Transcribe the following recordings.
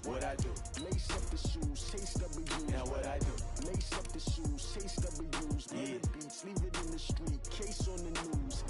What I do? Lace up the shoes, chase W's. Now what I do? Lace up the shoes, chase W's. Yeah. The beats, leave it in the street, case on the news.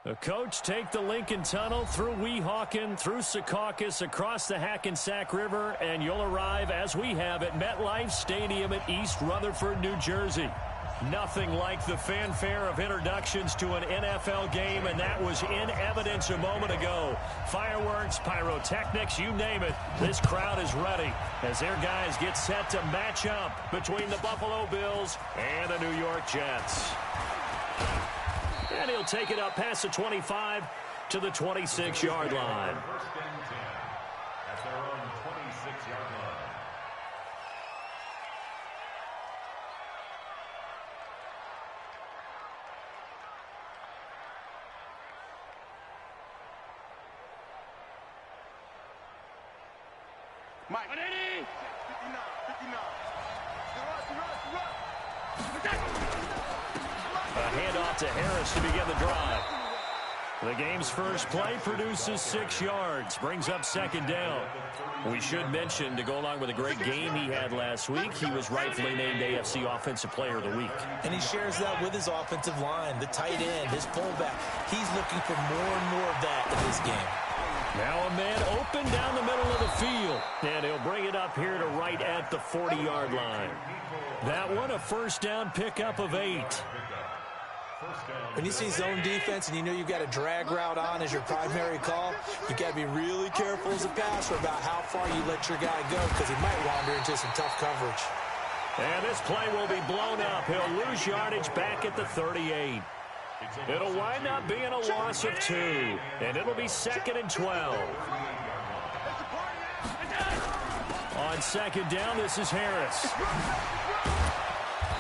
The coach take the Lincoln Tunnel through Weehawken, through Secaucus, across the Hackensack River, and you'll arrive, as we have, at MetLife Stadium at East Rutherford, New Jersey. Nothing like the fanfare of introductions to an NFL game, and that was in evidence a moment ago. Fireworks, pyrotechnics, you name it. This crowd is ready as their guys get set to match up between the Buffalo Bills and the New York Jets. And he'll take it up past the 25 to the 26-yard line. First and 10 at their own 26-yard line. Mike. 59, 59. A handoff to Harris to begin the drive. The game's first play produces 6 yards, brings up second down. We should mention, to go along with a great game he had last week, he was rightfully named AFC Offensive Player of the Week. And he shares that with his offensive line, the tight end, his fullback. He's looking for more and more of that in this game. Now a man open down the middle of the field, and he'll bring it up here to right at the 40-yard line. That one, a first down pickup of 8. When you see zone defense and you know you've got a drag route on as your primary call, you got to be really careful as a passer about how far you let your guy go, because he might wander into some tough coverage. And this play will be blown up. He'll lose yardage back at the 38. It'll wind up being a loss of 2, and it'll be 2nd and 12. On second down, this is Harris.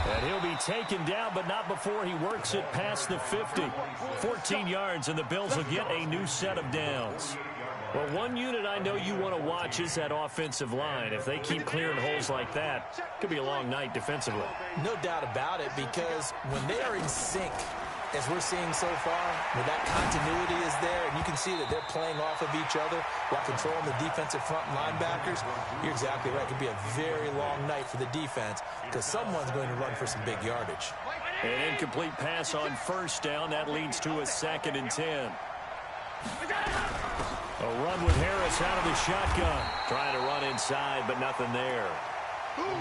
And he'll be taken down, but not before he works it past the 50. 14 yards, and the Bills will get a new set of downs. Well, one unit I know you want to watch is that offensive line. If they keep clearing holes like that, it could be a long night defensively. No doubt about it, because when they are in sync, as we're seeing so far, where that continuity is there, and you can see that they're playing off of each other while controlling the defensive front linebackers, you're exactly right. It could be a very long night for the defense because someone's going to run for some big yardage. An incomplete pass on first down. That leads to a 2nd and 10. A run with Harris out of the shotgun. Trying to run inside, but nothing there.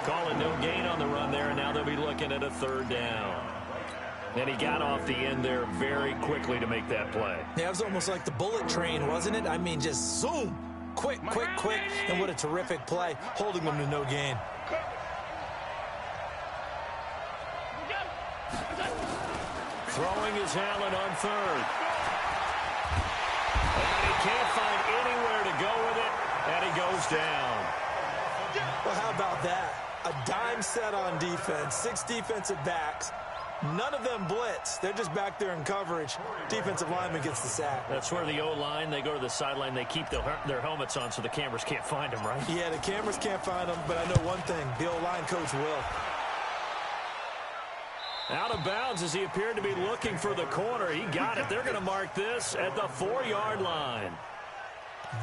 Calling no gain on the run there, and now they'll be looking at a 3rd down. And he got off the end there very quickly to make that play. Yeah, it was almost like the bullet train, wasn't it? I mean, just zoom. Quick, quick, quick. And what a terrific play, holding them to no gain. Throwing is Allen on 3rd. And he can't find anywhere to go with it, and he goes down. Well, how about that? A dime set on defense, 6 defensive backs. None of them blitz. They're just back there in coverage. Defensive lineman gets the sack. That's where the O-line, they go to the sideline, they keep their helmets on so the cameras can't find them, right? Yeah, the cameras can't find them, but I know one thing. The O-line coach will. Out of bounds as he appeared to be looking for the corner. He got it. They're going to mark this at the 4-yard line.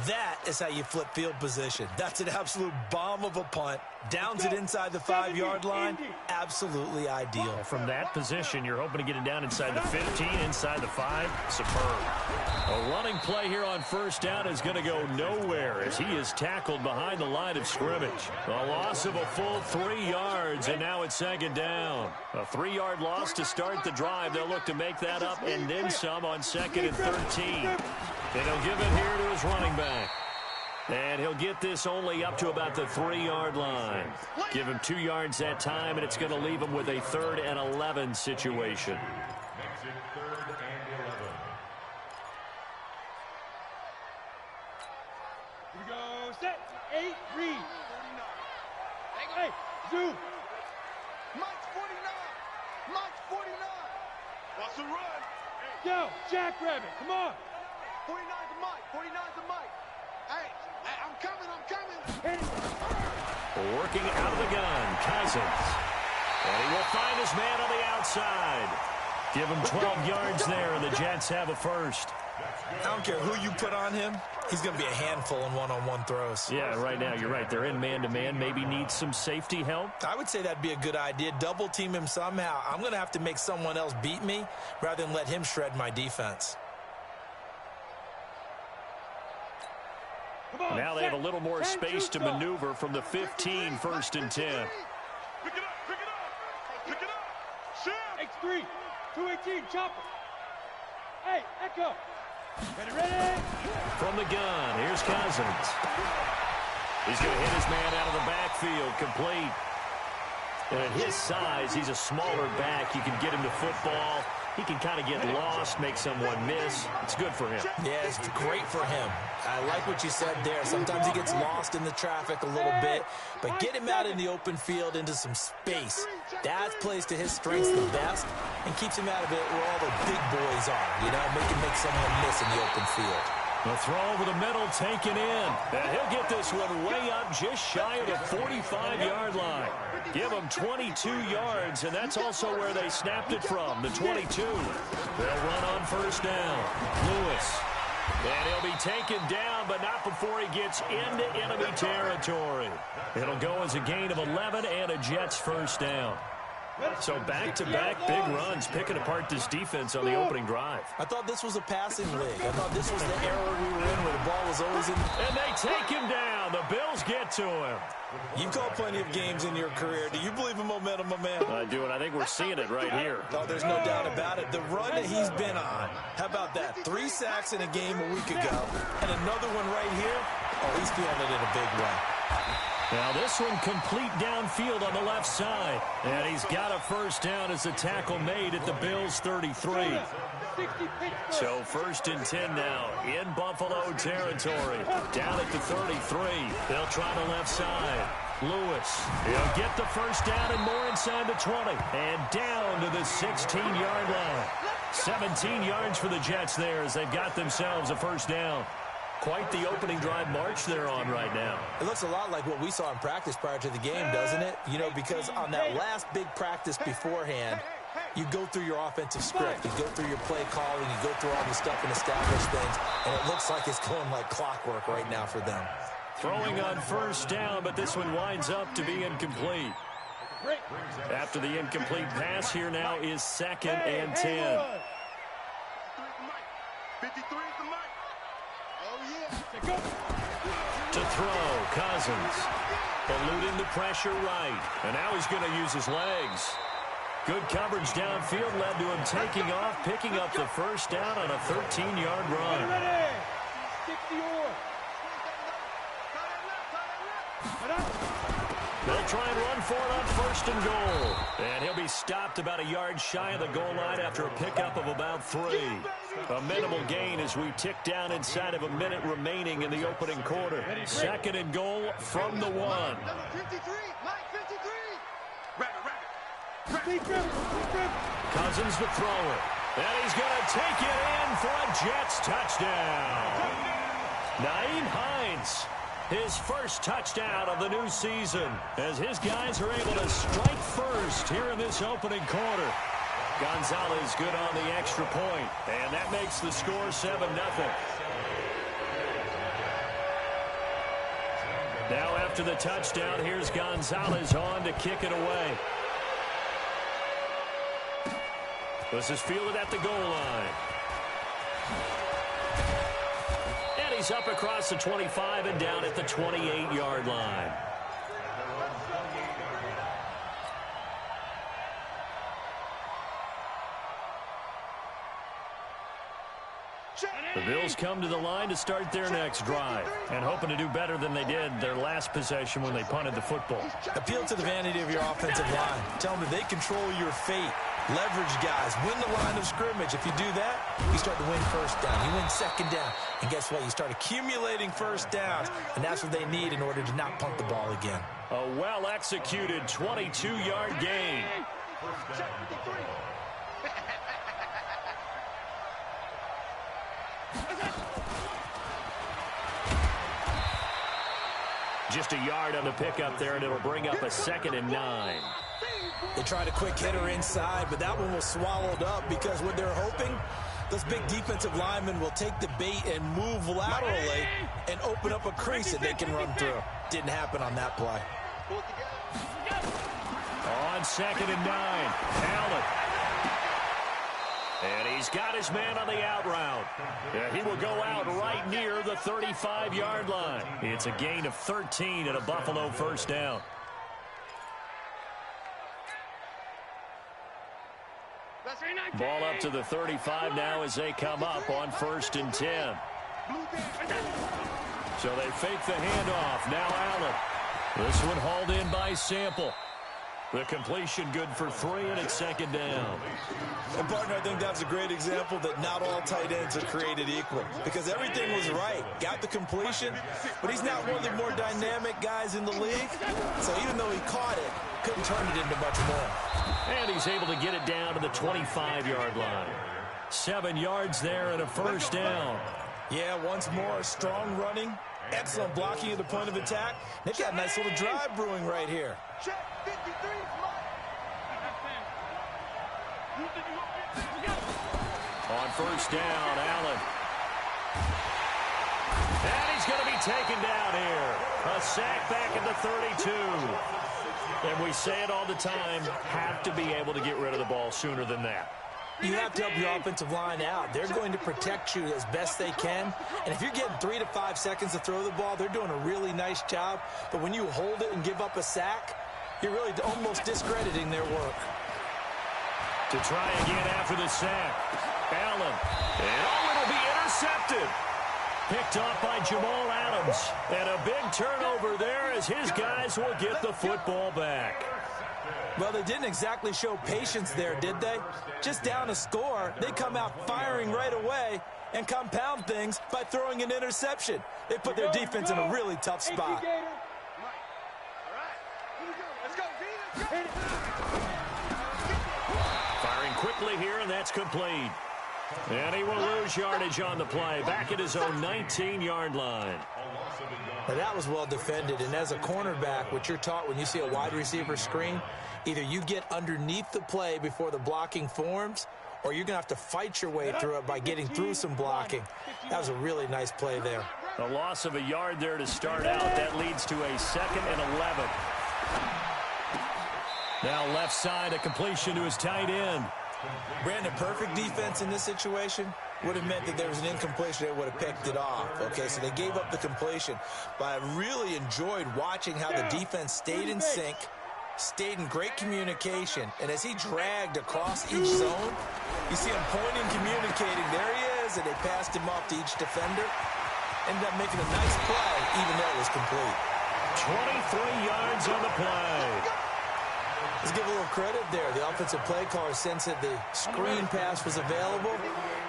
That is how you flip field position. That's an absolute bomb of a punt. Downs it inside the 5-yard line. Absolutely ideal. From that position, you're hoping to get it down inside the 15, inside the 5. Superb. A running play here on first down is going to go nowhere as he is tackled behind the line of scrimmage. A loss of a full 3 yards, and now it's second down. A 3-yard loss to start the drive. They'll look to make that up and then some on second and 13. And he'll give it here to his running back. And he'll get this only up to about the 3-yard line. Give him 2 yards that time, and it's going to leave him with a 3rd and 11 situation. Makes it 3rd and 11. Here we go. Set. 8. Read. 49. Hey, zoom. Mike's 49. Mike's 49. What's the run? Yo, jackrabbit. Come on. 49's a Mike. 49's a Mike. Hey, I'm coming. I'm coming. Hit it. Working out of the gun, Cousins. And he will find his man on the outside. Give him 12 yards there, and the Jets have a first. I don't care who you put on him. He's going to be a handful in one-on-one throws. Yeah, right now, you're right. They're in man-to-man. Maybe needs some safety help. I would say that'd be a good idea. Double team him somehow. I'm going to have to make someone else beat me rather than let him shred my defense. Now they have a little more space to maneuver from the 15, 1st and 10. Pick it up. Pick it up. Pick it up. Shoot. X3. 218. Chopper. Hey, Echo. Ready. From the gun, here's Cousins. He's going to hit his man out of the backfield, complete. And at his size, he's a smaller back. You can get him to football. He can kind of get lost, make someone miss. It's good for him. Yeah, it's great for him. I like what you said there. Sometimes he gets lost in the traffic a little bit, but get him out in the open field into some space. That plays to his strengths the best and keeps him out of it where all the big boys are, you know, make someone miss in the open field. The throw over the middle taken in. And he'll get this one way up just shy of the 45-yard line. Give him 22 yards, and that's also where they snapped it from, the 22. They'll run on first down. Lewis. And he'll be taken down, but not before he gets into enemy territory. It'll go as a gain of 11 and a Jets first down. So back-to-back big runs, picking apart this defense on the opening drive. I thought this was a passing league. I thought this was the era we were in where the ball was always in. And they take him down. The Bills get to him. You've called plenty of games in your career. Do you believe in momentum, my man? I do, and I think we're seeing it right here. Oh, there's no doubt about it. The run that he's been on. How about that? 3 sacks in a game a week ago. And another one right here. Oh, he's feeling it in a big way. Now this one complete downfield on the left side. And he's got a first down as the tackle made at the Bills' 33. So 1st and 10 now in Buffalo territory. Down at the 33. They'll try the left side. Lewis. He'll get the first down and more inside the 20. And down to the 16-yard line. 17 yards for the Jets there as they've got themselves a first down. Quite the opening drive march they're on right now. It looks a lot like what we saw in practice prior to the game, doesn't it? You know, because on that last big practice beforehand, you go through your offensive script, you go through your play calling, you go through all the stuff and establish things, and it looks like it's going like clockwork right now for them. Throwing on first down, but this one winds up to be incomplete. After the incomplete pass, here now is 2nd and 10. 53 for Mike. To throw, Cousins. Eluding the pressure right. And now he's going to use his legs. Good coverage downfield led to him taking off, picking up the first down on a 13-yard run. They'll try and run for it on 1st and goal. And he'll be stopped about a yard shy of the goal line after a pickup of about 3. A minimal gain as we tick down inside of a minute remaining in the opening quarter. 2nd and goal from the 1. Number 53, Mike 53. Rabbit. Cousins the thrower. And he's going to take it in for a Jets touchdown. Nyheim Hines, his first touchdown of the new season, as his guys are able to strike first here in this opening quarter. Gonzalez good on the extra point, and that makes the score 7-0. Now after the touchdown, here's Gonzalez on to kick it away. This is fielded at the goal line. And he's up across the 25 and down at the 28-yard line. The Bills come to the line to start their next drive, and hoping to do better than they did their last possession when they punted the football. Appeal to the vanity of your offensive line. Tell them that they control your fate. Leverage guys. Win the line of scrimmage. If you do that, you start to win first down. You win second down. And guess what? You start accumulating first downs, and that's what they need in order to not punt the ball again. A well-executed 22-yard gain. Just a yard on the pickup there, and it'll bring up a 2nd and 9. They tried a quick hitter inside, but that one was swallowed up because what they're hoping, those big defensive linemen will take the bait and move laterally and open up a crease that they can run through. Didn't happen on that play. On 2nd and 9, Allen. And he's got his man on the out route. Yeah, he will go out right near the 35-yard line. It's a gain of 13 and a Buffalo first down. Ball up to the 35 now as they come up on 1st and 10. So they fake the handoff. Now Allen. This one hauled in by Sample. The completion good for 3, and it's 2nd down. And, partner, I think that's a great example that not all tight ends are created equal, because everything was right. Got the completion, but he's not one of the more dynamic guys in the league. So even though he caught it, couldn't turn it into much more. And he's able to get it down to the 25-yard line. 7 yards there and a first down. Yeah, once more, strong running, excellent blocking at the point of attack. They've got a nice little drive brewing right here. On 1st down, Allen. And he's going to be taken down here. A sack back at the 32. And we say it all the time, have to be able to get rid of the ball sooner than that. You have to help your offensive line out. They're going to protect you as best they can. And if you're getting 3 to 5 seconds to throw the ball, they're doing a really nice job. But when you hold it and give up a sack, you're really almost discrediting their work. To try again after the sack. Allen. And it'll be intercepted. Picked off by Jamal Adams. And a big turnover there as his guys will get the football back. Well, they didn't exactly show patience there, did they? Just down a score, they come out firing right away and compound things by throwing an interception. They put their defense in a really tough spot. Firing quickly here, and that's complete. And he will lose yardage on the play, back at his own 19-yard line. Now, that was well defended, and as a cornerback, what you're taught when you see a wide receiver screen, either you get underneath the play before the blocking forms, or you're going to have to fight your way through it by getting through some blocking. That was a really nice play there. A loss of a yard there to start out. That leads to a 2nd and 11. Now left side, a completion to his tight end. Brandon, perfect defense in this situation would have meant that there was an incompletion that would have picked it off. Okay, so they gave up the completion. But I really enjoyed watching how the defense stayed in sync, stayed in great communication, and as he dragged across each zone, you see him pointing, communicating. There he is, and they passed him off to each defender. Ended up making a nice play, even though it was complete. 23 yards on the play. Let's give a little credit there. The offensive play caller sensed that the screen pass was available.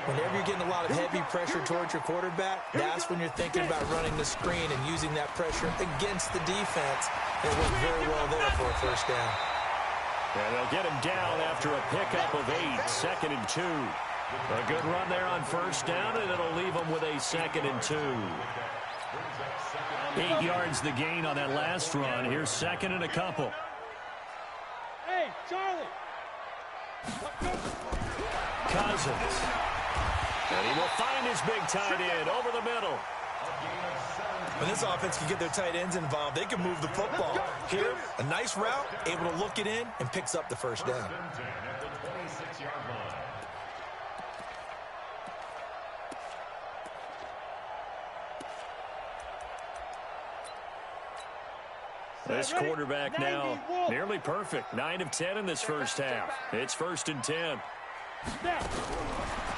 Whenever you're getting a lot of heavy pressure towards your quarterback, that's when you're thinking about running the screen and using that pressure against the defense. It worked very well there for a first down. And they'll get him down after a pickup of 8, 2nd and 2. A good run there on first down, and it'll leave them with a 2nd and 2. 8 yards the gain on that last run. Here's 2nd and a couple. Hey, Charlie. Cousins. And he will find his big tight end over the middle. When this offense can get their tight ends involved, they can move the football. Here, a nice route, able to look it in, and picks up the first down. This quarterback now nearly perfect. 9 of 10 in this first half. It's 1st and 10.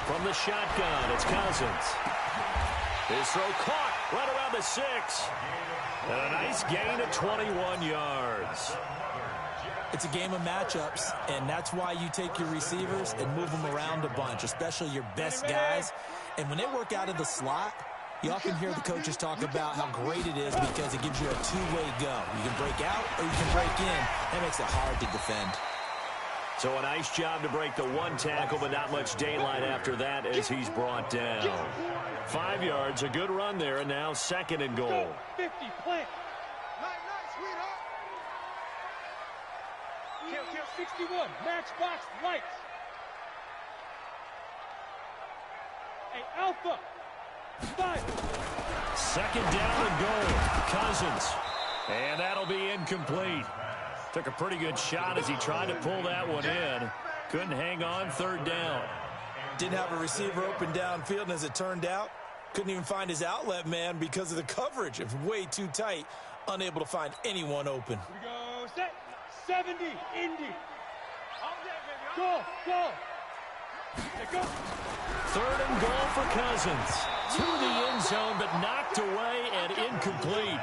From the shotgun, it's Cousins. His throw caught right around the 6. And a nice gain of 21 yards. It's a game of matchups, and that's why you take your receivers and move them around a bunch, especially your best guys. And when they work out of the slot, you often hear the coaches talk about how great it is because it gives you a two-way go. You can break out or you can break in. That makes it hard to defend. So a nice job to break the one tackle, but not much daylight after that as he's brought down. 5 yards, a good run there, and now 2nd and goal. 50, plant. Nice, sweetheart. Kill 61, matchbox lights. Hey, Alpha. 5. 2nd down and goal. Cousins. And that'll be incomplete. Took a pretty good shot as he tried to pull that one in. Couldn't hang on, 3rd down. Didn't have a receiver open downfield, and as it turned out, couldn't even find his outlet man because of the coverage. It was way too tight, unable to find anyone open. Here we go, set. 70, Indy. Go. Let go. 3rd and goal for Cousins. To the end zone, but knocked away and incomplete.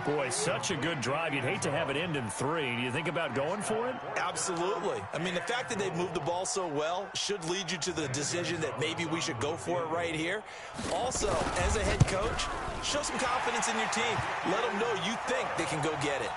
Boy, such a good drive. You'd hate to have it end in 3. Do you think about going for it? Absolutely. I mean, the fact that they've moved the ball so well should lead you to the decision that maybe we should go for it right here. Also, as a head coach, show some confidence in your team. Let them know you think they can go get it.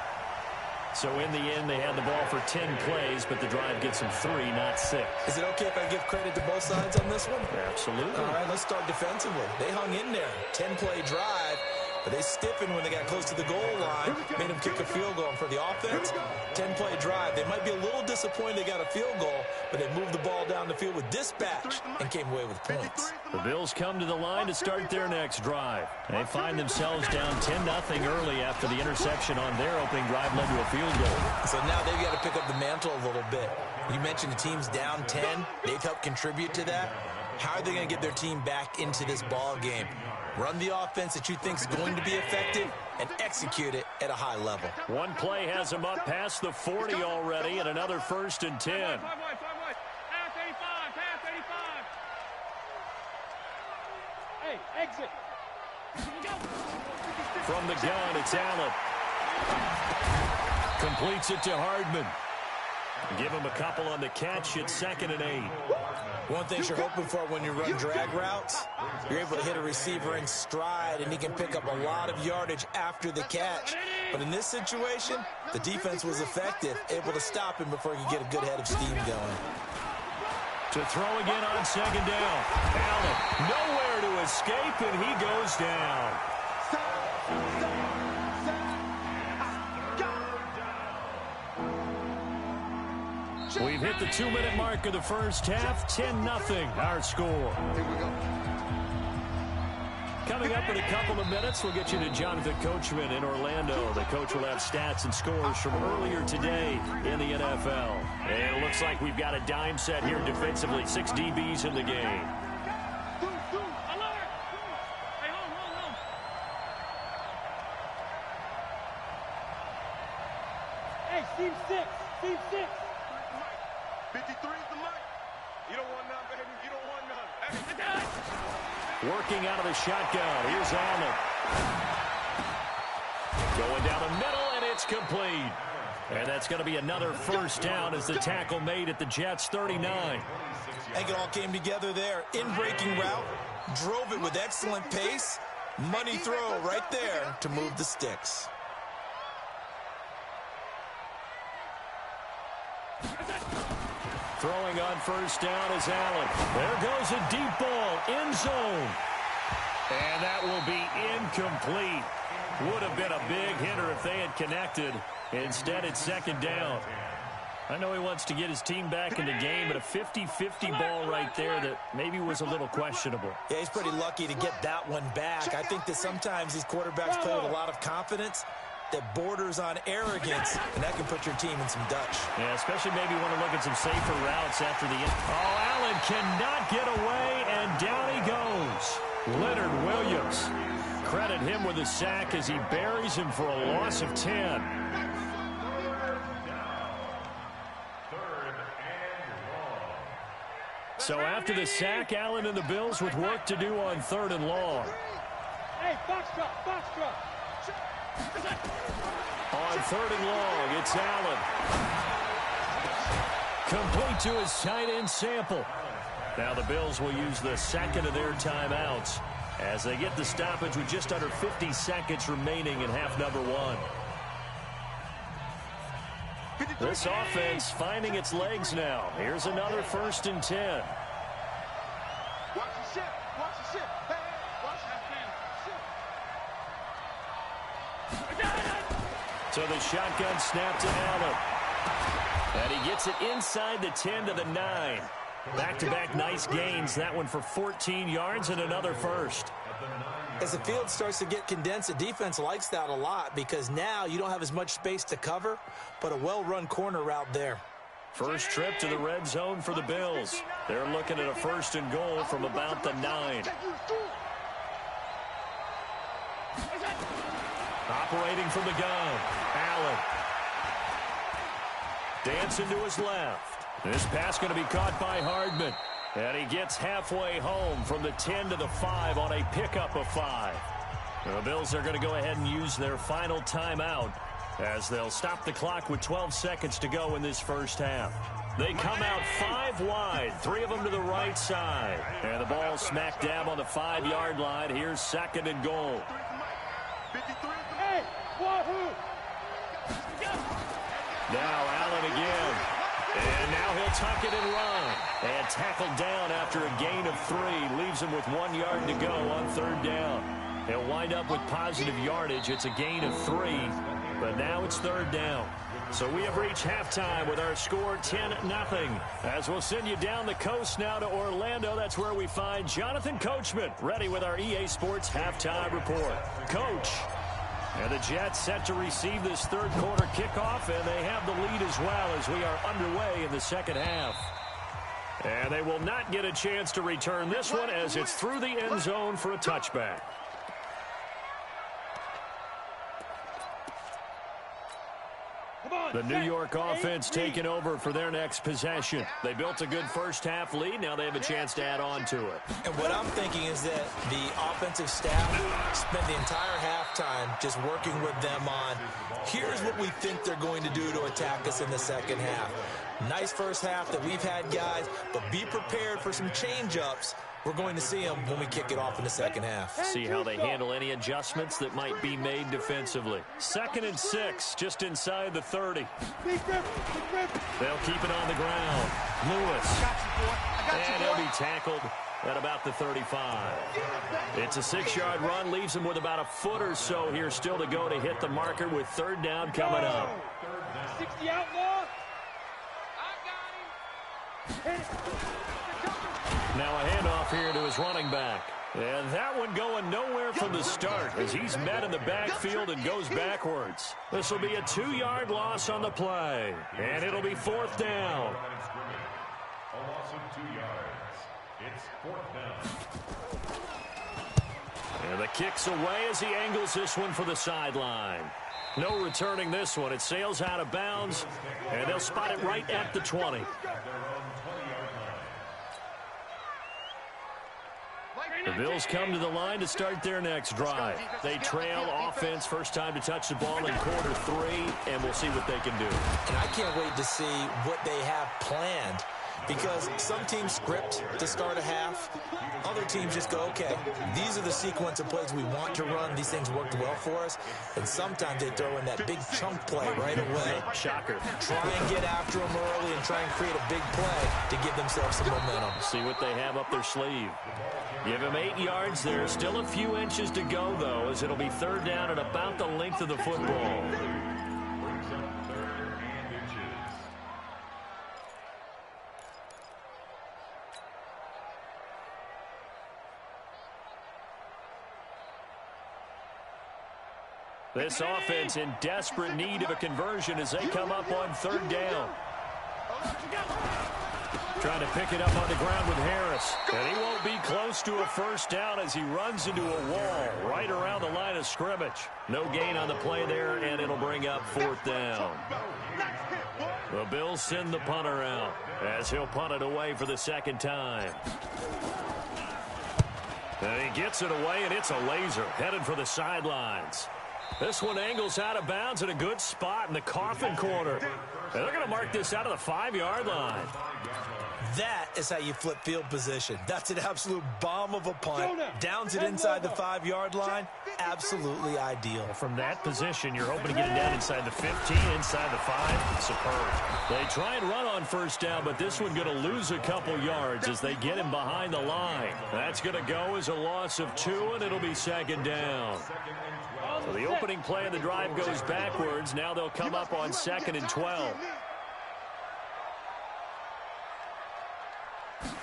So in the end, they had the ball for 10 plays, but the drive gets them 3, not 6. Is it okay if I give credit to both sides on this one? Absolutely. All right, let's start defensively. They hung in there. 10-play drive. But they stiffened when they got close to the goal line, made them kick a field goal. And for the offense, 10-play drive. They might be a little disappointed they got a field goal, but they moved the ball down the field with dispatch and came away with points. The Bills come to the line to start their next drive. They find themselves down 10-0 early after the interception on their opening drive led to a field goal. So now they've got to pick up the mantle a little bit. You mentioned the team's down 10. They've helped contribute to that. How are they going to get their team back into this ball game? Run the offense that you think is going to be effective and execute it at a high level. One play has them up past the 40 already and another 1st and 10. Pass 85, pass 85. Hey, exit. From the gun, it's Allen. Completes it to Hardman. Give him a couple on the catch at 2nd and 8. One thing you're hoping for when you run drag routes, you're able to hit a receiver in stride, and he can pick up a lot of yardage after the catch. But in this situation, the defense was effective, able to stop him before he could get a good head of steam going. To throw again on 2nd down. Allen nowhere to escape, and he goes down. We've hit the 2-minute mark of the first half. 10-0 our score. Coming up in a couple of minutes, we'll get you to Jonathan Coachman in Orlando. The coach will have stats and scores from earlier today in the NFL. And it looks like we've got a dime set here defensively. 6 DBs in the game. Hey, team 6. 53 is the mic. You don't want none, baby. You don't want none. Hey, Working out of the shotgun. Here's Allen. Going down the middle, and it's complete. And that's going to be another 1st down as the tackle made at the Jets' 39. I think it all came together there. In-breaking route, drove it with excellent pace. Money throw right there to move the sticks. Throwing on first down is Allen. There goes a deep ball, end zone. And that will be incomplete. Would have been a big hitter if they had connected. Instead, it's second down. I know he wants to get his team back in the game, but a 50-50 ball right there that maybe was a little questionable. Yeah, he's pretty lucky to get that one back. I think that sometimes these quarterbacks play with a lot of confidence that borders on arrogance, and that can put your team in some Dutch. Yeah, especially maybe want to look at some safer routes after the... Oh, Allen cannot get away, and down he goes. Leonard Williams. Credit him with a sack as he buries him for a loss of 10. So after the sack, Allen and the Bills with work to do on 3rd and long. Hey, box drop, box drop. On 3rd and long, it's Allen. Complete to his tight end Sample. Now the Bills will use the second of their timeouts as they get the stoppage with just under 50 seconds remaining in half number 1. This offense finding its legs now. Here's another 1st and 10. Watch the ship. Watch the ship. Hey, watch that ship. So the shotgun snap to Allen. And he gets it inside the 10 to the 9. Back-to-back nice gains. That one for 14 yards and another first. As the field starts to get condensed, the defense likes that a lot because now you don't have as much space to cover, but a well-run corner route there. First trip to the red zone for the Bills. They're looking at a 1st and goal from about the 9. Operating from the gun, Allen. Dancing to his left. This pass going to be caught by Hardman. And he gets halfway home from the 10 to the 5 on a pickup of 5. The Bills are going to go ahead and use their final timeout as they'll stop the clock with 12 seconds to go in this first half. They come out 5 wide, 3 of them to the right side. And the ball smack dab on the 5-yard line. Here's 2nd and goal. Hey, wahoo! Now Allen again. And now he'll tuck it and run. And tackled down after a gain of 3. Leaves him with 1 yard to go on 3rd down. He'll wind up with positive yardage. It's a gain of 3. But now it's 3rd down. So we have reached halftime with our score 10-0. As we'll send you down the coast now to Orlando. That's where we find Jonathan Coachman ready with our EA Sports halftime report. Coach. And the Jets set to receive this 3rd quarter kickoff, and they have the lead as well as we are underway in the 2nd half. And they will not get a chance to return this one as it's through the end zone for a touchback. The New York offense taking over for their next possession. They built a good first half lead. Now they have a chance to add on to it. And what I'm thinking is that the offensive staff spent the entire halftime just working with them on, here's what we think they're going to do to attack us in the 2nd half. Nice first half that we've had, guys, but be prepared for some change-ups. We're going to see them when we kick it off in the 2nd half. See how they handle any adjustments that might be made defensively. 2nd and 6, just inside the 30. They'll keep it on the ground. Lewis. And he'll be tackled at about the 35. It's a 6-yard run, leaves him with about a foot or so here still to go to hit the marker with 3rd down coming up. 60 outlaw. I got him. Now a handoff here to his running back. And that one going nowhere from the start as he's met in the backfield and goes backwards. This will be a 2-yard loss on the play. And it'll be 4th down. A loss of 2 yards. It's 4th down. And the kick's away as he angles this one for the sideline. No returning this one. It sails out of bounds. And they'll spot it right at the 20. The Bills come to the line to start their next drive. They trail offense, first time to touch the ball in quarter 3, and we'll see what they can do. And I can't wait to see what they have planned. because some teams script to start a half. Other teams just go, okay, these are the sequence of plays we want to run. These things worked well for us. And sometimes they throw in that big chunk play right away. Shocker. Try and get after them early and try and create a big play to give themselves some momentum. See what they have up their sleeve. Give him 8 yards there. Still a few inches to go, though, as it'll be third down at about the length of the football. Brings up 3rd and inches. This offense in desperate need of a conversion as they come up on third down. Trying to pick it up on the ground with Harris. And he won't be close to a first down as he runs into a wall right around the line of scrimmage. No gain on the play there, and it'll bring up 4th down. The Bills send the punter out as he'll punt it away for the 2nd time. And he gets it away, and it's a laser headed for the sidelines. This one angles out of bounds at a good spot in the coffin corner. And they're going to mark this out of the 5-yard line. That is how you flip field position. That's an absolute bomb of a punt. Downs it inside the 5-yard line. Absolutely ideal. From that position, you're hoping to get it down inside the 15, inside the 5. Superb. They try and run on first down, but this one going to lose a couple yards as they get him behind the line. That's going to go as a loss of 2, and it'll be 2nd down. So the opening play of the drive goes backwards. Now they'll come up on 2nd and 12.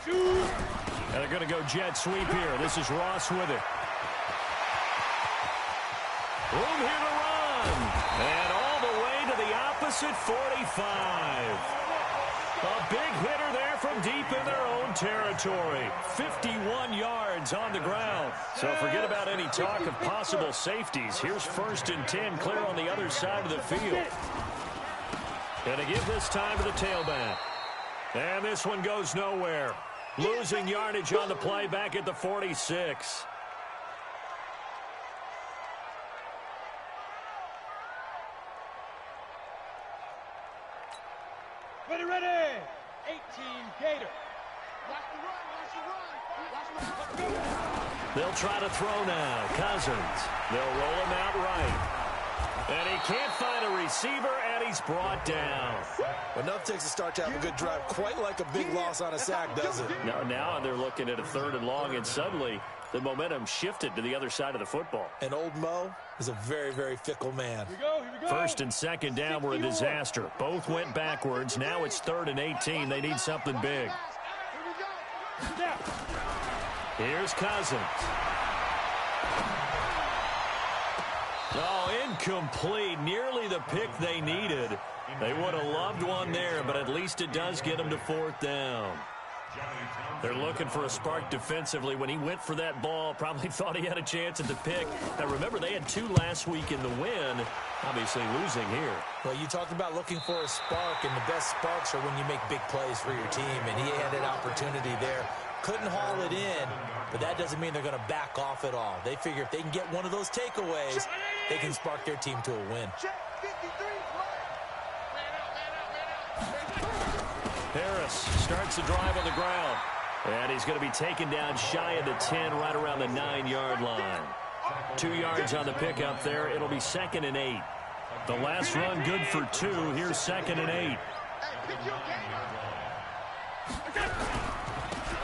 And they're going to go jet sweep here. This is Ross with it. Room here to run. And all the way to the opposite 45. A big hitter there from deep in their own territory. 51 yards on the ground. So forget about any talk of possible safeties. Here's 1st and 10 clear on the other side of the field. And to give this time to the tailback. And this one goes nowhere. Losing yardage on the play back at the 46. Ready, ready. 18 Gator. Watch the run, watch the run. Watch the run. They'll try to throw now. Cousins. They'll roll him out right. And he can't find a receiver, and he's brought down. Enough takes a start to have a good drive. Quite like a big loss on a sack, does it? Now they're looking at a 3rd and long, and suddenly the momentum shifted to the other side of the football. And old Mo is a very, very fickle man. Here we go. 1st and 2nd down were a disaster. Both went backwards. Now it's 3rd and 18. They need something big. Here's Cousins. Oh, incomplete. Nearly the pick they needed. They would have loved one there, but at least it does get them to 4th down. They're looking for a spark defensively. When he went for that ball, probably thought he had a chance at the pick. Now, remember, they had 2 last week in the win. Obviously losing here. Well, you talked about looking for a spark, and the best sparks are when you make big plays for your team, and he had an opportunity there. Couldn't haul it in, but that doesn't mean they're going to back off at all. They figure if they can get one of those takeaways, they can spark their team to a win. Harris starts the drive on the ground. And he's going to be taken down shy of the 10, right around the 9-yard line. 2 yards on the pickup there. It'll be 2nd and 8. The last run good for 2. Here's 2nd and 8.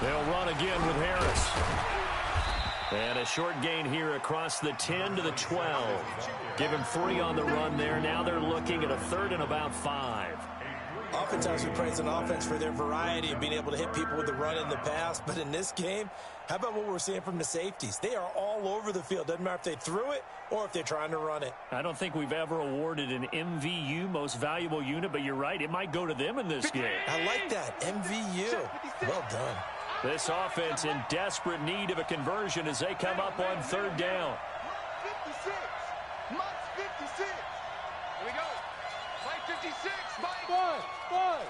They'll run again with Harris. And a short gain here across the 10 to the 12. Give him 3 on the run there. Now they're looking at a 3rd and about 5. Oftentimes we praise an offense for their variety of being able to hit people with the run in the pass. But in this game, how about what we're seeing from the safeties? They are all over the field. Doesn't matter if they threw it or if they're trying to run it. I don't think we've ever awarded an MVU, most valuable unit, but you're right. It might go to them in this game. I like that. MVU. Well done. This offense in desperate need of a conversion as they come up on 3rd down. 56. Mike's 56. Here we go. Mike 56. Mike. Five.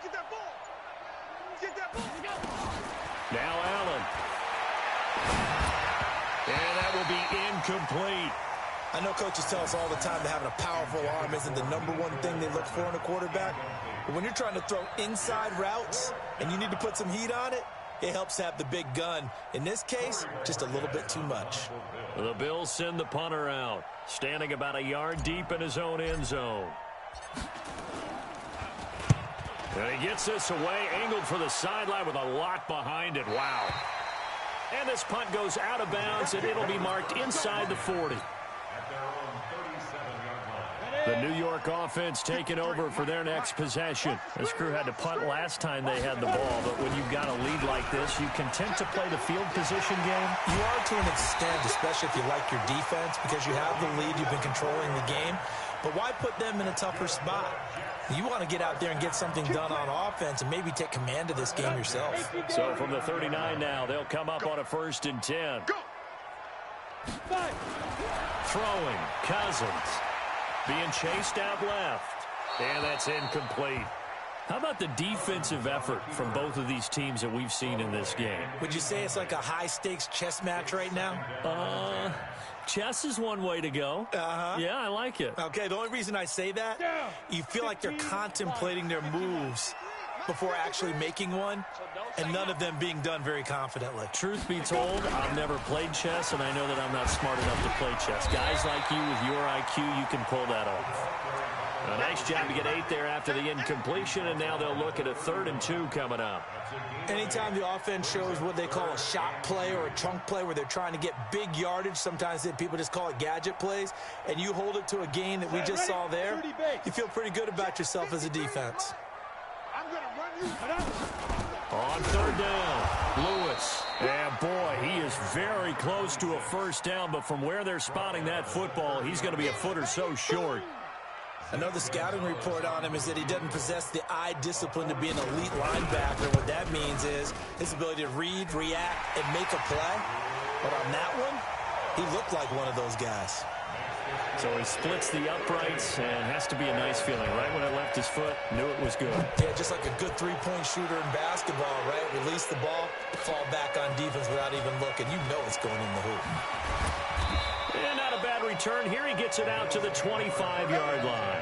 Get that ball. Get that ball. Now Allen. And that will be incomplete. I know coaches tell us all the time that having a powerful arm isn't the #1 thing they look for in a quarterback. But when you're trying to throw inside routes and you need to put some heat on it, it helps have the big gun. In this case, just a little bit too much. The Bills send the punter out, standing about a yard deep in his own end zone. And he gets this away, angled for the sideline with a lot behind it. Wow. And this punt goes out of bounds, and it'll be marked inside the 40. The New York offense taking over for their next possession. This crew had to punt last time they had the ball, but when you've got a lead like this, you content to play the field position game? You are to an extent, especially if you like your defense, because you have the lead, you've been controlling the game. But why put them in a tougher spot? You want to get out there and get something done on offense and maybe take command of this game yourself. So from the 39 now, they'll come up on a 1st and 10. Throwing, Cousins. Being chased out left. And that's incomplete. How about the defensive effort from both of these teams that we've seen in this game? Would you say it's like a high-stakes chess match right now? Chess is one way to go. Yeah, I like it. Okay, the only reason I say that, you feel like they're contemplating their moves before actually making one, and none of them being done very confidently. Truth be told, I've never played chess, and I know that I'm not smart enough to play chess. Guys like you with your IQ, you can pull that off. A nice job to get 8 there after the incompletion, and now they'll look at a 3rd and 2 coming up. Anytime the offense shows what they call a shot play or a chunk play where they're trying to get big yardage, sometimes people just call it gadget plays, and you hold it to a gain that we just saw there, you feel pretty good about yourself as a defense. On 3rd down, Lewis. And boy, he is very close to a 1st down, but from where they're spotting that football, he's going to be a foot or so short. Another scouting report on him is that he doesn't possess the eye discipline to be an elite linebacker. What that means is his ability to read, react, and make a play. But on that one, he looked like one of those guys. So he splits the uprights, and has to be a nice feeling. Right when it left his foot, knew it was good. Yeah, just like a good three-point shooter in basketball, right? Release the ball, fall back on defense without even looking. You know it's going in the hoop. And not a bad return. Here he gets it out to the 25-yard line.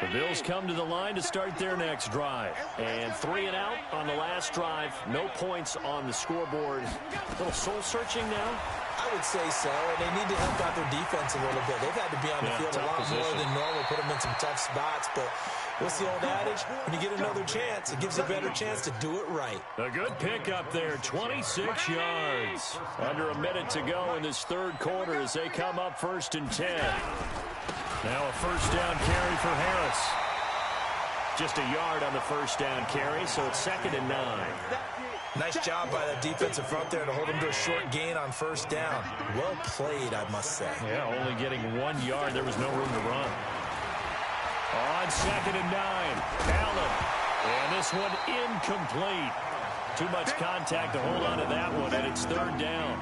The Bills come to the line to start their next drive. And 3 and out on the last drive. No points on the scoreboard. A little soul-searching now? I would say so, and they need to help out their defense a little bit. They've had to be on the field a lot more than normal, put them in some tough spots. But what's the old adage? When you get another chance, it gives you a better chance to do it right. A good pickup there, 26 yards. Under a minute to go in this 3rd quarter as they come up 1st and 10. Now a 1st down carry for Harris. Just a yard on the 1st down carry, so it's 2nd and 9. Nice job by that defensive front there to hold him to a short gain on 1st down. Well played, I must say. Yeah, only getting 1 yard. There was no room to run. On 2nd and 9, Allen. And this one incomplete. Too much contact to hold on to that one, and it's 3rd down.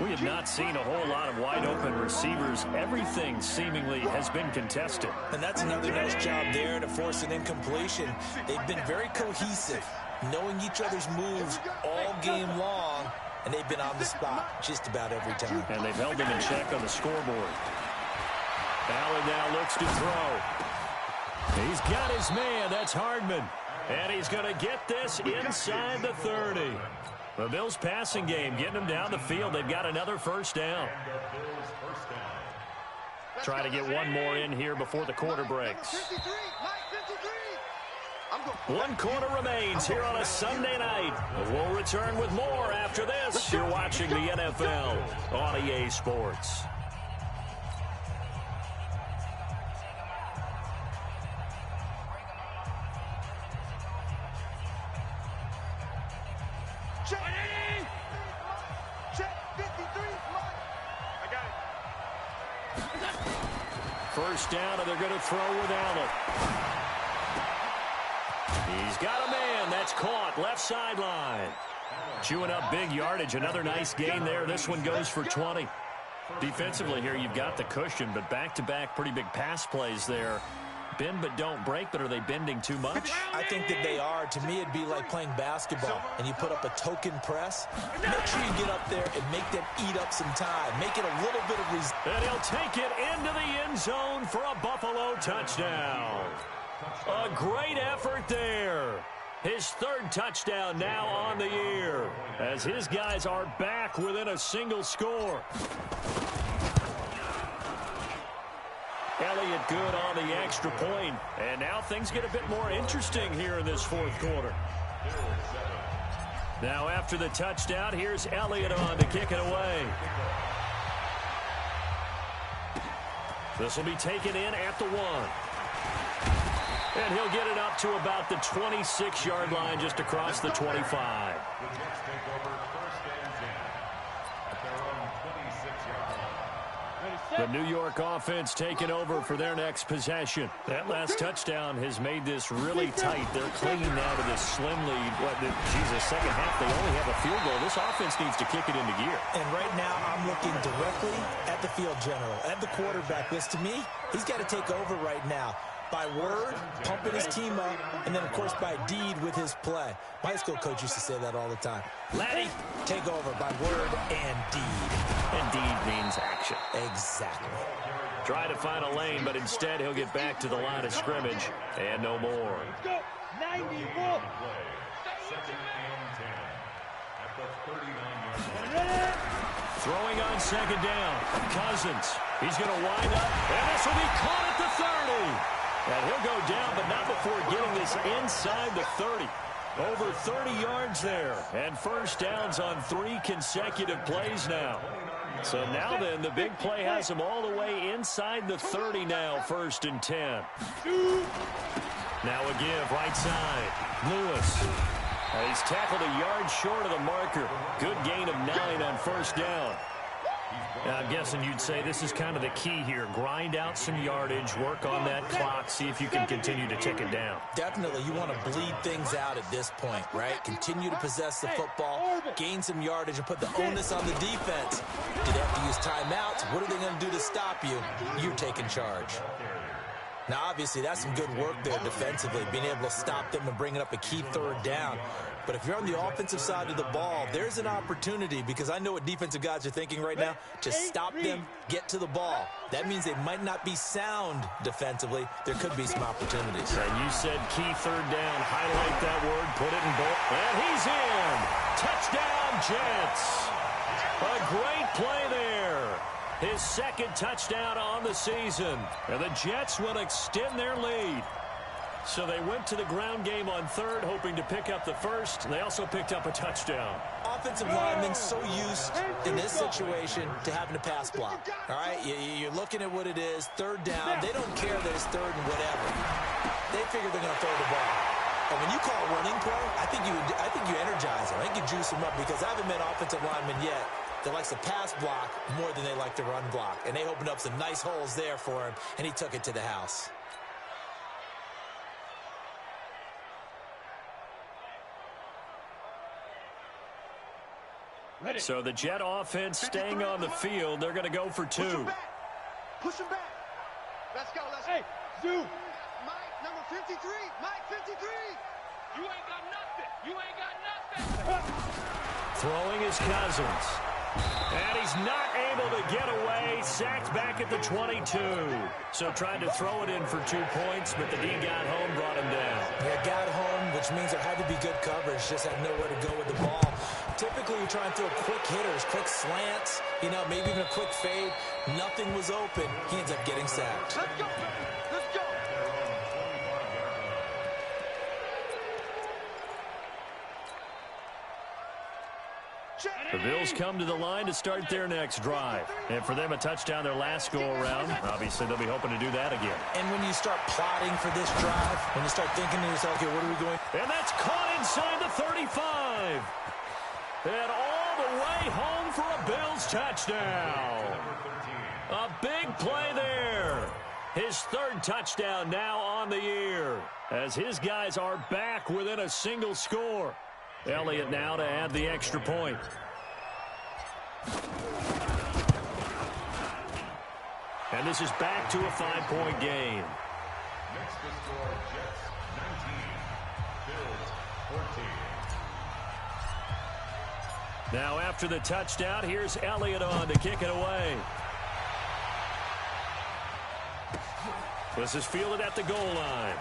We have not seen a whole lot of wide-open receivers. Everything seemingly has been contested. And that's another nice job there to force an incompletion. They've been very cohesive, knowing each other's moves all game long, and they've been on the spot just about every time. And they've held them in check on the scoreboard. Allen now looks to throw. He's got his man. That's Hardman. And he's going to get this inside the 30. The Bills passing game getting them down the field. They've got another 1st down. Try to get one more in here before the quarter breaks. 1 quarter remains here on a Sunday night. We'll return with more after this. You're watching the NFL on EA Sports. First down, and they're going to throw with Allen. He's got a man. That's caught. Left sideline. Chewing up big yardage. Another nice gain there. This one goes for 20. Defensively here, you've got the cushion, but back-to-back pretty big pass plays there. bend but don't break, but are they bending too much? I think that they are. To me, it'd be like playing basketball, and you put up a token press. Make sure you get up there and make them eat up some time. Make it a little bit of resistance. And he'll take it into the end zone for a Buffalo touchdown. A great effort there. His third touchdown now on the year, as his guys are back within a single score. Elliott good on the extra point, and now things get a bit more interesting here in this fourth quarter. Now after the touchdown, here's Elliott on to kick it away. This will be taken in at the 1. And he'll get it up to about the 26-yard line, just across the 25. The New York offense taking over for their next possession. That last touchdown has made this really tight. They're clinging now to this slim lead. Second half, they only have a field goal. This offense needs to kick it into gear. And right now, I'm looking directly at the field general, at the quarterback. This, to me, he's got to take over right now. By word, pumping his team up, and then, of course, by deed with his play. My high school coach used to say that all the time. Laddie, take over by word and deed. And deed means action. Exactly. Try to find a lane, but instead he'll get back to the line of scrimmage, and no more. Let's go. 91. Throwing on second down. Cousins. He's going to wind up, and this will be caught at the 30. And he'll go down, but not before getting this inside the 30. Over 30 yards there. And first downs on 3 consecutive plays now. So now then, the big play has him all the way inside the 30 now, 1st and 10. Now a give, right side. Lewis. And he's tackled a yard short of the marker. Good gain of 9 on first down. Now, I'm guessing you'd say this is kind of the key here. Grind out some yardage, work on that clock, see if you can continue to tick it down. Definitely, you want to bleed things out at this point, right? Continue to possess the football, gain some yardage, and put the onus on the defense. Do they have to use timeouts? What are they going to do to stop you? You're taking charge. Now, obviously, that's some good work there defensively, being able to stop them and bringing up a key third down. But if you're on the offensive side of the ball, there's an opportunity, because I know what defensive guys are thinking right now, to stop them, get to the ball. That means they might not be sound defensively. There could be some opportunities. And you said key third down. Highlight that word, put it in bold. And he's in. Touchdown, Jets. A great play there. His second touchdown on the season. And the Jets will extend their lead. So they went to the ground game on third, hoping to pick up the first. They also picked up a touchdown. Offensive linemen so used in this situation to having to pass block. All right, you're looking at what it is, third down. They don't care that it's third and whatever. They figure they're going to throw the ball. And when you call a running play, I think you energize them. I think you juice them up, because I haven't met offensive linemen yet that likes to pass block more than they like to run block. And they opened up some nice holes there for him, and he took it to the house. So the Jet offense staying on the field. They're going to go for 2. Push him back. Push him back. Let's go. Let's go. Hey, Zoo. Mike, number 53. Mike, 53. You ain't got nothing. You ain't got nothing. Throwing is Cousins. And he's not able to get away. Sacked back at the 22. So tried to throw it in for 2 points, but the D got home, brought him down. Yeah, got home, which means there had to be good coverage. Just had nowhere to go with the ball. Typically, you try and throw quick hitters, quick slants, maybe even a quick fade. Nothing was open. He ends up getting sacked. Let's go. Let's go. The Bills come to the line to start their next drive. And for them, a touchdown their last go-around. Obviously, they'll be hoping to do that again. And when you start plotting for this drive, when you start thinking to yourself, okay, what are we going? And that's caught inside the 35. And all the way home for a Bills touchdown. A big play there. His third touchdown now on the year, as his guys are back within a single score. Elliott now to add the extra point. And this is back to a 5-point game. Next to score, Jets 19, Bills 14. Now after the touchdown, here's Elliott on to kick it away. This is fielded at the goal line.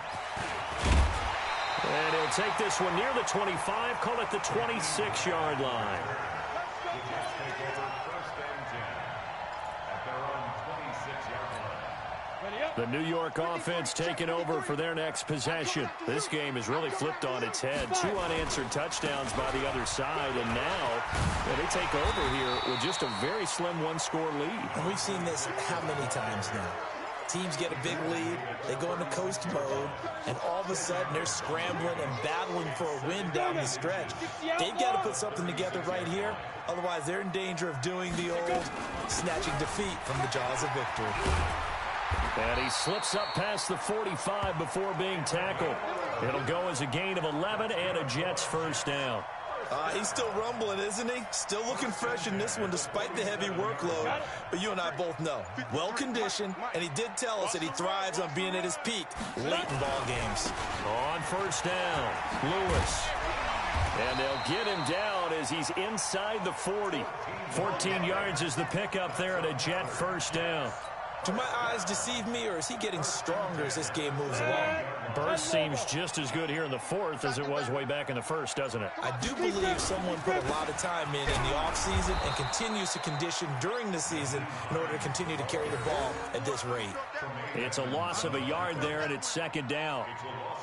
And he'll take this one near the 25, call it the 26-yard line. The Jets take over 1st and 10 at their own 26-yard line. The New York offense taking over for their next possession. This game is really flipped on its head. 2 unanswered touchdowns by the other side, and now they take over here with just a very slim one-score lead. And we've seen this how many times now? Teams get a big lead, they go into coast mode, and all of a sudden they're scrambling and battling for a win down the stretch. They've got to put something together right here, otherwise they're in danger of doing the old snatching defeat from the jaws of victory. And he slips up past the 45 before being tackled. It'll go as a gain of 11 and a Jets first down. He's still rumbling, isn't he? Still looking fresh in this one despite the heavy workload. But you and I both know, well-conditioned, and he did tell us that he thrives on being at his peak late in ball games. On first down, Lewis. And they'll get him down as he's inside the 40. 14 yards is the pickup there at a Jet first down. Do my eyes deceive me, or is he getting stronger as this game moves along? Burst seems just as good here in the 4th as it was way back in the 1st, doesn't it? I do believe someone put a lot of time in the offseason and continues to condition during the season in order to continue to carry the ball at this rate. It's a loss of a yard there, and it's 2nd down.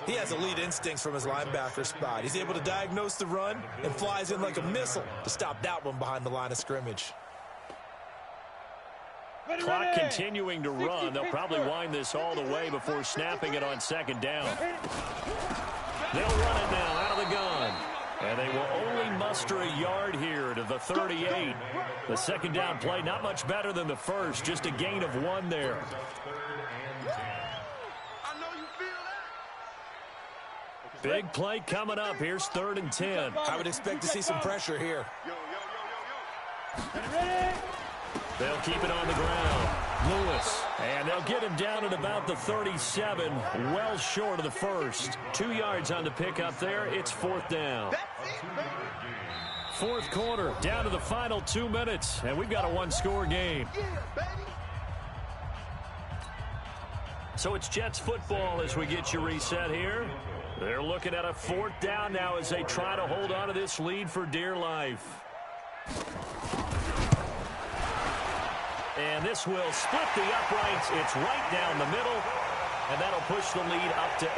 He has elite instincts from his linebacker spot. He's able to diagnose the run and flies in like a missile to stop that one behind the line of scrimmage. Clock continuing to run. They'll probably wind this all the way before snapping it on 2nd down. They'll run it now out of the gun. And they will only muster a yard here to the 38. The 2nd down play not much better than the first. Just a gain of 1 there. Big play coming up. Here's 3rd and 10. I would expect to see some pressure here. They'll keep it on the ground. Lewis. And they'll get him down at about the 37, well short of the first. 2 yards on the pickup there. It's 4th down. 4th quarter, down to the final 2 minutes, and we've got a one-score game. So it's Jets football as we get you reset here. They're looking at a 4th down now as they try to hold on to this lead for dear life. And this will split the uprights. It's right down the middle, and that'll push the lead up to 8.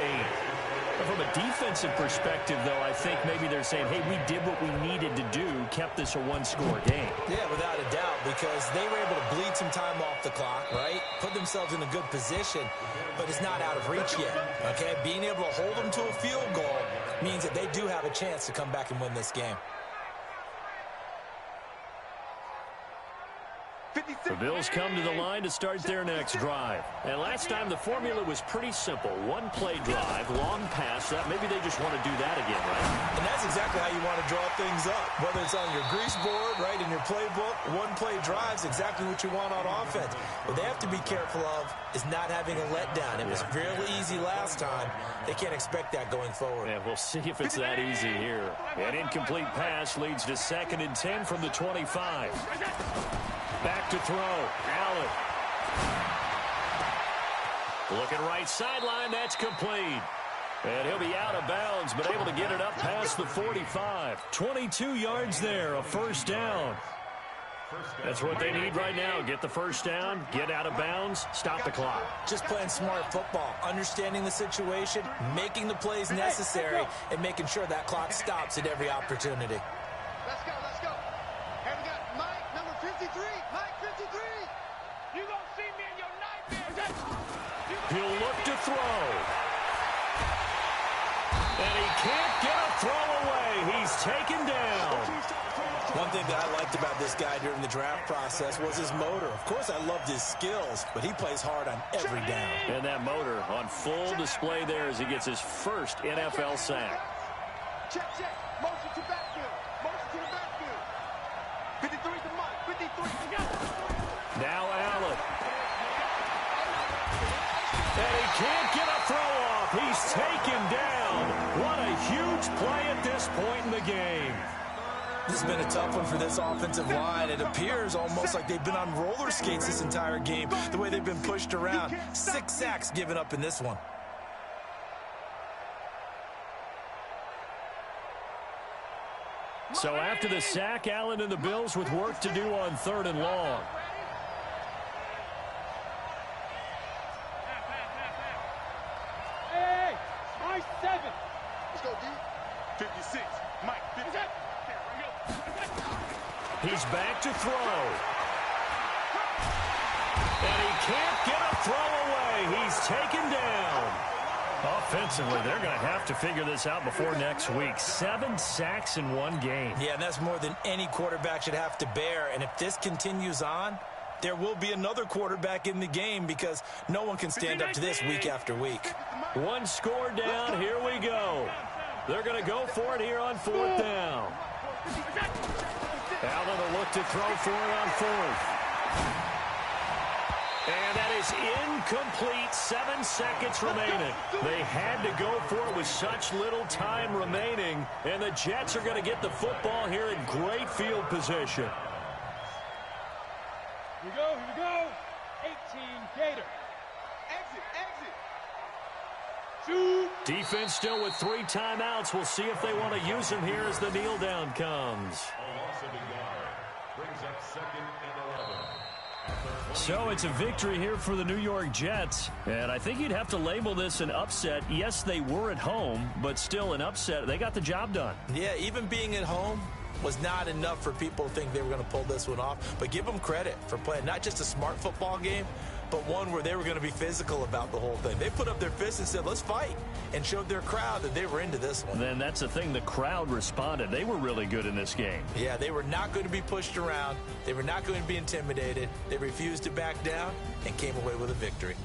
But from a defensive perspective, though, I think maybe they're saying, hey, we did what we needed to do, kept this a one-score game. Yeah, without a doubt, because they were able to bleed some time off the clock, right? Put themselves in a good position, but it's not out of reach yet, okay? Being able to hold them to a field goal means that they do have a chance to come back and win this game. The Bills come to the line to start their next drive. And last time the formula was pretty simple. One play drive, long pass. That maybe they just want to do that again, right? And that's exactly how you want to draw things up. Whether it's on your grease board, right, in your playbook, one play drive's exactly what you want on offense. What they have to be careful of is not having a letdown. It was fairly easy last time. They can't expect that going forward. Yeah, we'll see if it's that easy here. An incomplete pass leads to 2nd and 10 from the 25. Back to throw. Allen. Looking right sideline. That's complete. And he'll be out of bounds, but able to get it up past the 45. 22 yards there, a 1st down. That's what they need right now. Get the 1st down, get out of bounds, stop the clock. Just playing smart football, understanding the situation, making the plays necessary, and making sure that clock stops at every opportunity. Let's go, let's go. And we got Mike, number 53. Mike, 53. You gonna see me in your nightmares. He'll look to throw. And he can't get a throw away. He's taken down. One thing that I liked about this guy during the draft process was his motor. Of course, I loved his skills, but he plays hard on every down. And that motor on full display there as he gets his first NFL sack. Check, check. Motion to backfield. Motion to the backfield. 53 to Mike. 53. Now Allen. And he can't get a throw off. He's taken down. What a huge play at this point in the game. This has been a tough one for this offensive line. It appears almost like they've been on roller skates this entire game, the way they've been pushed around. 6 sacks given up in this one. So after the sack, Allen and the Bills with work to do on 3rd and long. Hey, my 7. Let's go, D. 56. Mike, 50. He's back to throw. And he can't get a throw away. He's taken down. Offensively, they're going to have to figure this out before next week. 7 sacks in one game. Yeah, and that's more than any quarterback should have to bear. And if this continues on, there will be another quarterback in the game because no one can stand up to this week after week. 1 score down. Here we go. They're going to go for it here on 4th down. Allen will look to throw for it on 4th. And that is incomplete. 7 seconds remaining. They had to go for it with such little time remaining. And the Jets are going to get the football here in great field position. Here we go. 18 Gator. Exit, exit. Shoot. Defense still with 3 timeouts. We'll see if they want to use them here as the kneel down comes. A loss of a yard brings up 2nd and 11. So it's a victory here for the New York Jets. And I think you'd have to label this an upset. Yes, they were at home, but still an upset. They got the job done. Yeah, even being at home was not enough for people to think they were going to pull this one off. But give them credit for playing not just a smart football game, but one where they were going to be physical about the whole thing. They put up their fists and said, let's fight, and showed their crowd that they were into this one. Then that's the thing. The crowd responded. They were really good in this game. Yeah, they were not going to be pushed around. They were not going to be intimidated. They refused to back down and came away with a victory.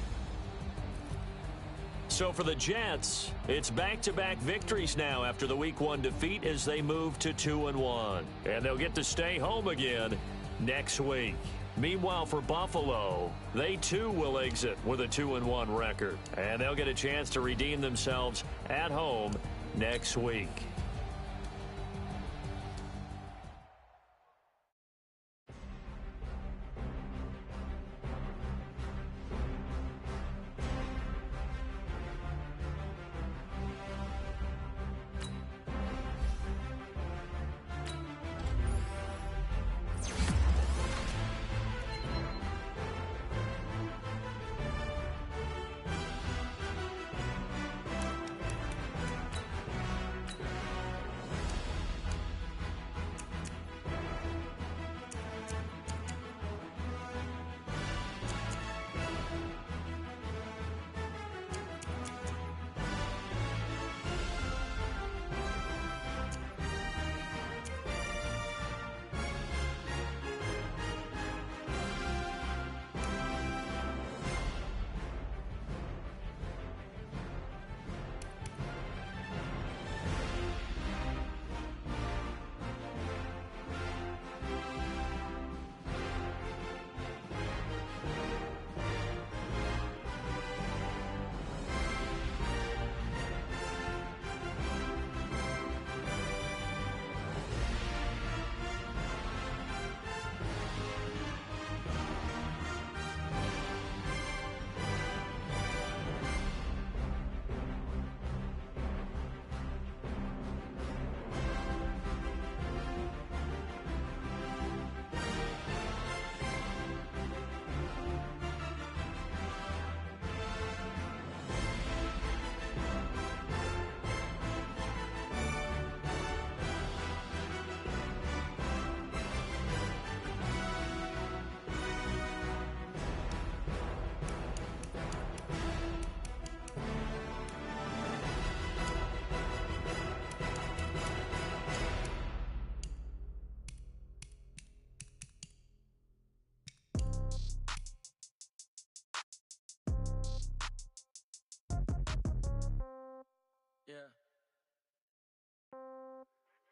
So for the Jets, it's back-to-back victories now after the Week 1 defeat as they move to 2-1. And they'll get to stay home again next week. Meanwhile, for Buffalo, they too will exit with a 2-1 record. And they'll get a chance to redeem themselves at home next week.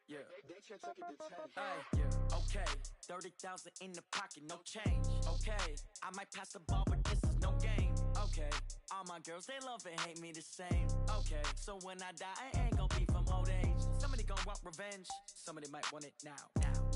Yeah. Hey, yeah. Okay. 30,000 in the pocket, no change. Okay. I might pass the ball, but this is no game. Okay. Okay, all my girls, they love and hate me the same. Okay, so when I die, I ain't gon' be from old age. Somebody gon' want revenge, somebody might want it now.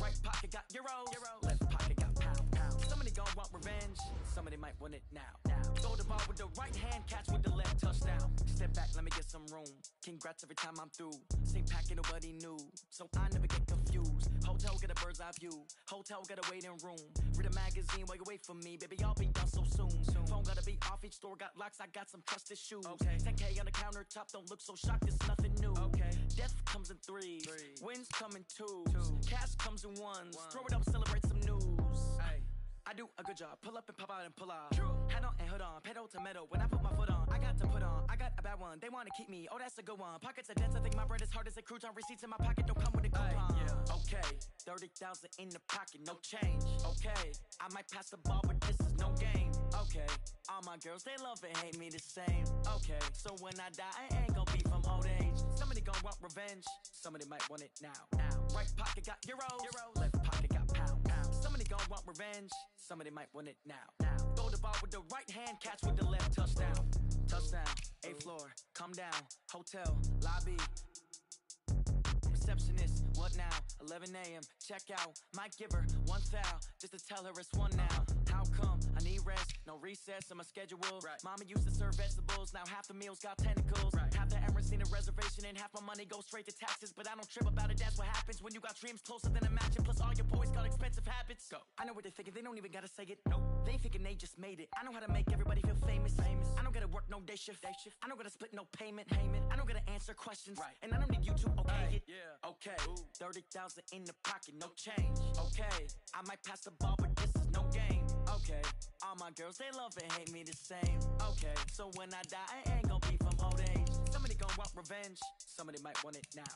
Right pocket got euros, left pocket got pound. Somebody gon' want revenge, somebody might want it now. Throw the ball with the right hand, catch with the left, touchdown. Step back, let me get some room. Congrats every time I'm through. Same packet, nobody knew, so I never get confused. Hotel get a bird's eye view, hotel got a waiting room. Read a magazine while you wait for me, baby, I'll be done so soon. Phone gotta be off, each store got locks, I got some trusted shoes. 10K on the countertop, don't look so shocked, it's nothing new. Death comes in threes, wins come in twos, cash comes in ones. Throw it up, celebrate some news. I do a good job, pull up and pop out and pull out. Head on and hood on, pedal to metal. When I put my foot on, I got to put on. I got a bad one, they wanna keep me, oh that's a good one. Pockets are dense, I think my bread is hard as a crouton. Receipts in my pocket don't come with a coupon. Okay, 30,000 in the pocket, no change. Okay, I might pass the ball, but this is no game. Okay, all my girls, they love and hate me the same. Okay, so when I die, I ain't gon' be from old age. Somebody gon' want revenge, somebody might want it now. Right pocket got euros, left pocket got pound. Somebody gon' want revenge, somebody might want it now. Throw the ball with the right hand, catch with the left, touchdown. Touchdown, 8th floor, come down, hotel, lobby. Receptionist, what now? 11 a.m., check out. Might give her one foul, just to tell her it's one now. How come? I need rest, no recess on my schedule. Mama used to serve vegetables, now half the meals got tentacles. Half the errands need a reservation and half my money goes straight to taxes. But I don't trip about it, that's what happens when you got dreams closer than a mansion. Plus all your boys got expensive habits. Go. I know what they're thinking, they don't even gotta say it. Nope. They thinking they just made it. I know how to make everybody feel famous. I don't gotta work no day shift. I don't gotta split no payment. I don't gotta answer questions. And I don't need you to okay it. Okay, 30,000 in the pocket, no change. Okay, I might pass the ball, but this is no game. Okay, all my girls, they love and hate me the same. Okay, so when I die, I ain't gon' be from old age. Somebody gon' want revenge, somebody might want it now.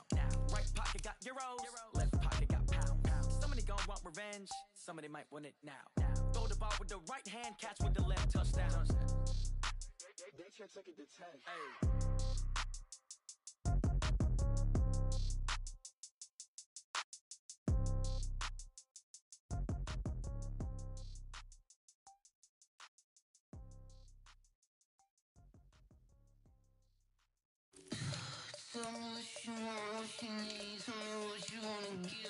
Right pocket got euros, left pocket got pound. Somebody gon' want revenge, somebody might want it now. Throw the ball with the right hand, catch with the left, touchdown. They can't take it to 10. Hey. Tell me what you want, what you need. Tell me what you wanna give.